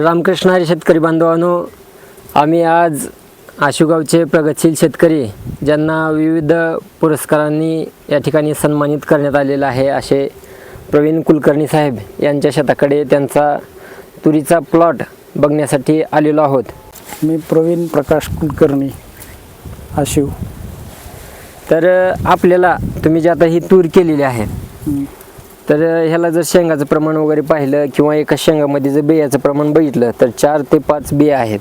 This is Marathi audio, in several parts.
रामकृष्ण हरी शेतकरी बांधवांनो, आम्ही आज आशुगावचे प्रगतशील शेतकरी ज्यांना विविध पुरस्कारांनी या ठिकाणी सन्मानित करण्यात आलेलं आहे असे प्रवीण कुलकर्णी साहेब यांच्या शेताकडे त्यांचा तुरीचा प्लॉट बघण्यासाठी आलेलो आहोत. मी प्रवीण प्रकाश कुलकर्णी आशिव. तर आपल्याला तुम्ही जे आता ही तूर केलेली आहे तर ह्याला जर शेंगाचं प्रमाण वगैरे पाहिलं किंवा एका शेंगामध्ये जर बियाचं प्रमाण बघितलं तर 4 ते 5 बिया आहेत.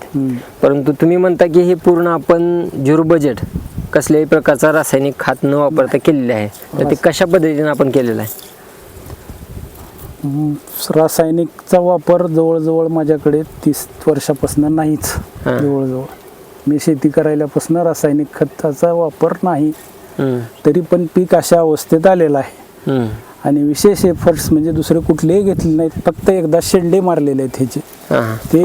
परंतु तुम्ही म्हणता की हे पूर्ण आपण झिरो बजेट कसल्याही प्रकारचा रासायनिक खत न वापरता केलेले आहे. तर ते कशा पद्धतीने आपण केलेलं आहे? रासायनिकचा वापर जवळजवळ माझ्याकडे 30 वर्षापासून नाहीच. जवळजवळ मी शेती करायल्यापासून रासायनिक खताचा वापर नाही. तरी पण पीक अशा अवस्थेत आलेलं आहे. आणि विशेष एफर्ट्स म्हणजे दुसरे कुठलेही घेतले नाहीत. फक्त एकदा शेंडे मारलेले आहेत ह्याचे. ते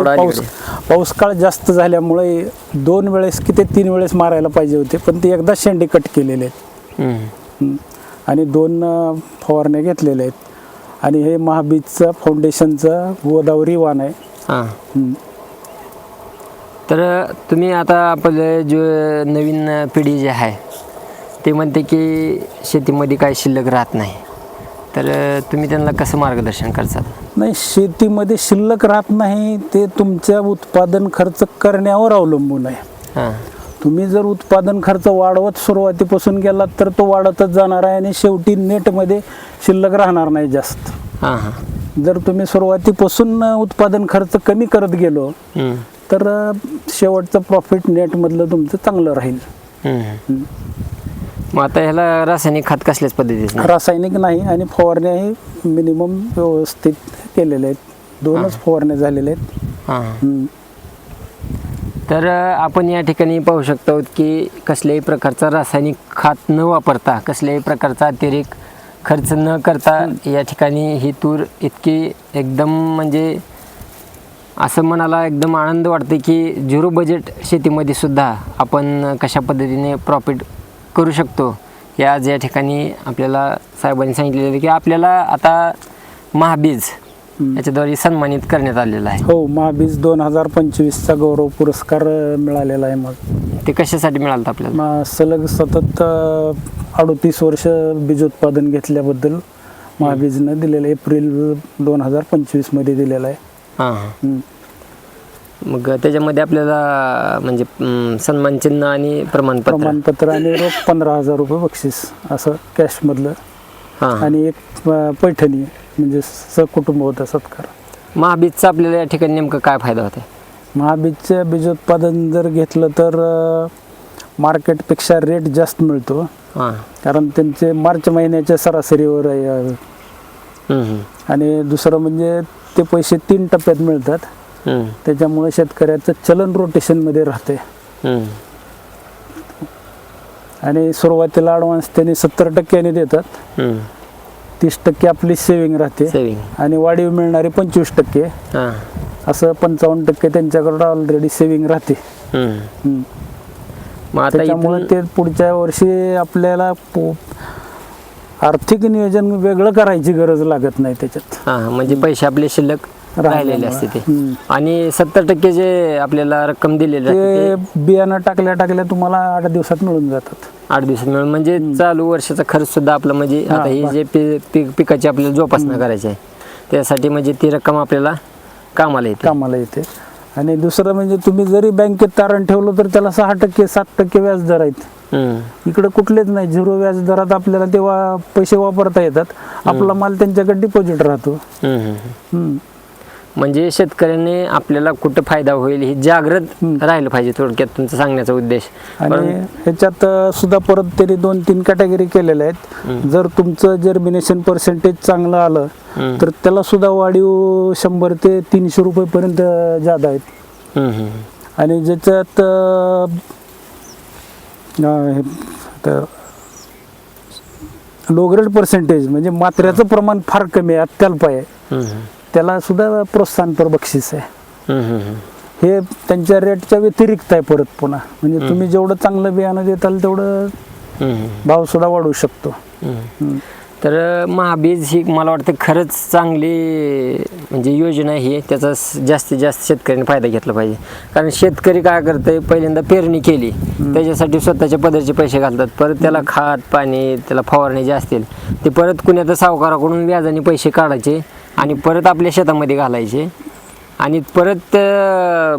पाऊस काळ जास्त झाल्यामुळे 2 वेळेस की ते 3 वेळेस मारायला पाहिजे होते, पण ते एकदा शेंडे कट केलेले आहेत. आणि 2 फवारण्या घेतलेल्या आहेत. आणि हे महाबीजचा फाउंडेशनचा गोदावरी वाण आहे. तर तुम्ही आता आपले जे नवीन पिढी जी आहे ते म्हणते की शेतीमध्ये काही शिल्लक राहत नाही, तर तुम्ही त्यांना कसं मार्गदर्शन करता? नाही, शेतीमध्ये शिल्लक राहत नाही ते तुमच्या उत्पादन खर्च करण्यावर अवलंबून आहे. तुम्ही जर उत्पादन खर्च वाढवत सुरुवातीपासून गेलात तर तो वाढतच जाणार आहे आणि शेवटी नेटमध्ये शिल्लक राहणार नाही जास्त. जर तुम्ही सुरुवातीपासून उत्पादन खर्च कमी करत गेलो तर शेवटचं प्रॉफिट नेटमधलं तुमचं चांगलं राहील. मग आता ह्याला रासायनिक खत कसल्याच पद्धतीने? रासायनिक नाही. आणि फवारण्याही मिनिमम व्यवस्थित केलेल्या आहेत. 2च फवारण्या झालेल्या आहेत. तर आपण या ठिकाणी पाहू शकतो की कसल्याही प्रकारचा रासायनिक खत न वापरता, कसल्याही प्रकारचा अतिरिक्त खर्च न करता या ठिकाणी ही तूर इतकी एकदम म्हणजे असं मनाला एकदम आनंद वाटते की झिरो बजेट शेतीमध्ये सुद्धा आपण कशा पद्धतीने प्रॉफिट करू शकतो हे आज या ठिकाणी आपल्याला साहेबांनी सांगितलेलं आहे की आपल्याला आता महाबीज याच्याद्वारे सन्मानित करण्यात आलेला आहे. हो, महाबीज 2025चा गौरव पुरस्कार मिळालेला आहे. मग ते कशासाठी मिळालं आपल्याला? सलग सतत 38 वर्ष बीजोत्पादन घेतल्याबद्दल महाबीजनं दिलेलं एप्रिल 2025 मध्ये दिलेलं आहे. मग त्याच्यामध्ये आपल्याला म्हणजे सन्मानचिन्ह आणि प्रमाणपत्र आणि रोख 15,000 रुपये बक्षीस असं कॅशमधलं आणि एक पैठणी म्हणजे सहकुटुंब होता सत्कार. महाबीजचा आपल्याला या ठिकाणी नेमकं काय फायदा होता? महाबीजचं बीजोत्पादन जर घेतलं तर मार्केटपेक्षा रेट जास्त मिळतो. कारण त्यांचे मार्च महिन्याच्या सरासरीवर आहे. आणि दुसरं म्हणजे ते पैसे 3 टप्प्यात मिळतात. त्याच्यामुळे शेतकऱ्याचं चलन रोटेशनमध्ये राहते. आणि सुरुवातीला ॲडव्हान्स त्यांनी 70% देतात. 30% आपली सेविंग राहते आणि वाढीव मिळणारे 25%. असं 55% त्यांच्याकडे ऑलरेडी सेविंग राहते. त्याच्यामुळे ते पुढच्या वर्षी आपल्याला आर्थिक नियोजन वेगळं करायची गरज लागत नाही त्याच्यात. म्हणजे पैसे आपले शिल्लक राहिलेले असते ते. आणि 70% जे आपल्याला रक्कम दिलेली ते बियाणं टाकल्या तुम्हाला 8 दिवसात मिळून जातात. 8 दिवसात मिळून म्हणजे चालू वर्षाचा खर्च सुद्धा आपला म्हणजे आता ही जे पिकाची आपल्याला जोपासना करायची आहे त्यासाठी म्हणजे ती रक्कम आपल्याला कामाला येते. आणि दुसरं म्हणजे तुम्ही जरी बँकेत तारण ठेवलं तर त्याला 6% 7% व्याज दर आहेत. इकडे कुठलेच नाही. झिरो व्याज दरात आपल्याला तेव्हा पैसे वापरता येतात. आपला माल त्यांच्याकडे डिपॉझिट राहतो. म्हणजे शेतकऱ्यांनी आपल्याला कुठं फायदा होईल हे जागृत राहिलं पाहिजे थोडक्यात तुमचा सांगण्याचा उद्देश. आणि ह्याच्यात सुद्धा परत तरी 2-3 कॅटेगरी केलेल्या आहेत. जर तुमचं जर्मिनेशन पर्सेंटेज चांगलं आलं तर त्याला सुद्धा वाढीव 100 ते 300 रुपये पर्यंत जादा आहेत. आणि ज्याच्यात लो ग्रेड पर्सेंटेज म्हणजे मात्र्याचं प्रमाण फार कमी आहे, अत्यल्प आहे, त्याला सुद्धा प्रोत्साहनपर बक्षीस आहे. हे त्यांच्या रेटच्या व्यतिरिक्त आहे परत पुन्हा. म्हणजे तुम्ही जेवढं चांगलं बियाणं देताल तेवढं भाव सुद्धा वाढवू शकतो. तर महाबीज ही मला वाटतं खरंच चांगली म्हणजे योजना ही त्याचा जास्तीत जास्त शेतकऱ्यांनी फायदा घेतला पाहिजे. कारण शेतकरी काय करतंय, पहिल्यांदा पेरणी केली त्याच्यासाठी स्वतःच्या पदरचे पैसे घालतात, परत त्याला खात पाणी त्याला फवारणी जे असतील ते परत कुण्या तर सावकाराकडून व्याजाने पैसे काढायचे आणि परत आपल्या शेतामध्ये घालायचे आणि परत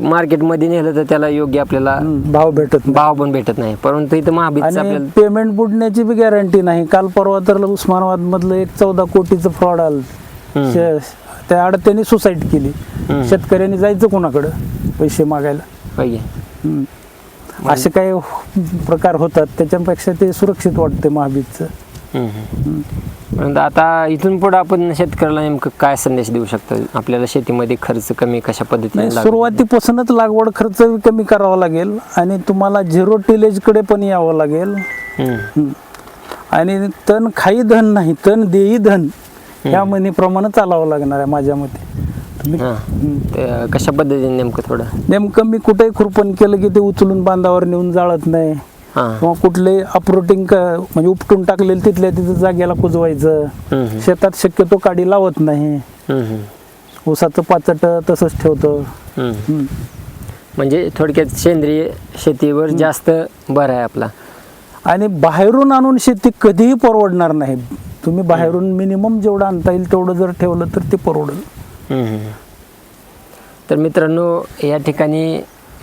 मार्केटमध्ये नेलं तर त्याला योग्य आपल्याला भाव पण भेटत नाही. परंतु इथं महाबीजचं आणि आपल्याला पेमेंट बुडण्याची बी गॅरंटी नाही. काल परवा तर उस्मानाबाद मधलं एक 14 कोटीचं फ्रॉड आलं. त्या अडत्याने सुसाईड केली. शेतकऱ्यांनी जायचं कोणाकडं पैसे मागायला. पाहिजे असे काही प्रकार होतात, त्याच्यापेक्षा ते सुरक्षित वाटते महाबीजचं. परंतु आता इथून पुढे आपण शेतकऱ्याला नेमकं काय संदेश देऊ शकतो? आपल्याला शेतीमध्ये खर्च कमी कशा पद्धतीने सुरुवातीपासूनच लागवड खर्च कमी करावा लागेल आणि तुम्हाला झिरो टिलेज कडे पण यावं लागेल. आणि तण खाई धन नाही, तण देई धन ह्या म्हणीप्रमाणे चालावं लागणार आहे माझ्या मते. कशा पद्धतीने नेमकं मी कुठेही खुरपण केलं की ते उचलून बांधावर नेऊन जाळत नाही किंवा कुठले अपरोटिंग म्हणजे उपटून टाकलेलं तिथल्या तिथं जागेला कुजवायचं. शेतात शक्यतो काडी लावत नाही. ऊसाचं पाचट तसंच ठेवतो. म्हणजे थोडक्यात सेंद्रिय शेतीवर जास्त भर आहे आपला. आणि बाहेरून आणून शेती कधीही परवडणार नाही. तुम्ही बाहेरून मिनिमम जेवढं आणता येईल तेवढं जर ठेवलं तर ते परवडेल. तर मित्रांनो, या ठिकाणी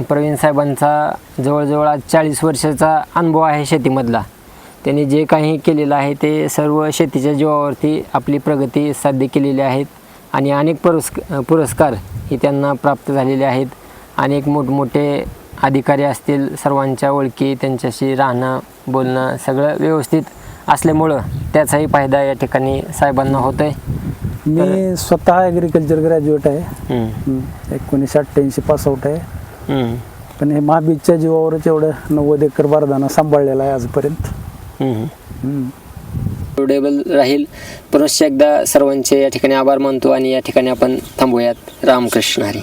प्रवीण साहेबांचा जवळजवळ आज 40 वर्षाचा अनुभव आहे शेतीमधला. त्यांनी जे काही केलेलं आहे ते सर्व शेतीच्या जीवावरती आपली प्रगती साध्य केलेली आहेत आणि अनेक पुरस्कार ही त्यांना प्राप्त झालेले आहेत. अनेक मोठमोठे अधिकारी असतील, सर्वांच्या ओळखी, त्यांच्याशी राहणं बोलणं सगळं व्यवस्थित असल्यामुळं त्याचाही फायदा या ठिकाणी साहेबांना होत आहे. मी स्वतः ॲग्रिकल्चर ग्रॅज्युएट आहे. 1988 पासआउट आहे. पण हे महाबीजच्या जीवावरच एवढं 90 एकर बारदाना सांभाळलेला आहे आजपर्यंत. टेबल राहील. पुनश्च एकदा सर्वांचे या ठिकाणी आभार मानतो आणि या ठिकाणी आपण थांबूयात. रामकृष्ण हरी.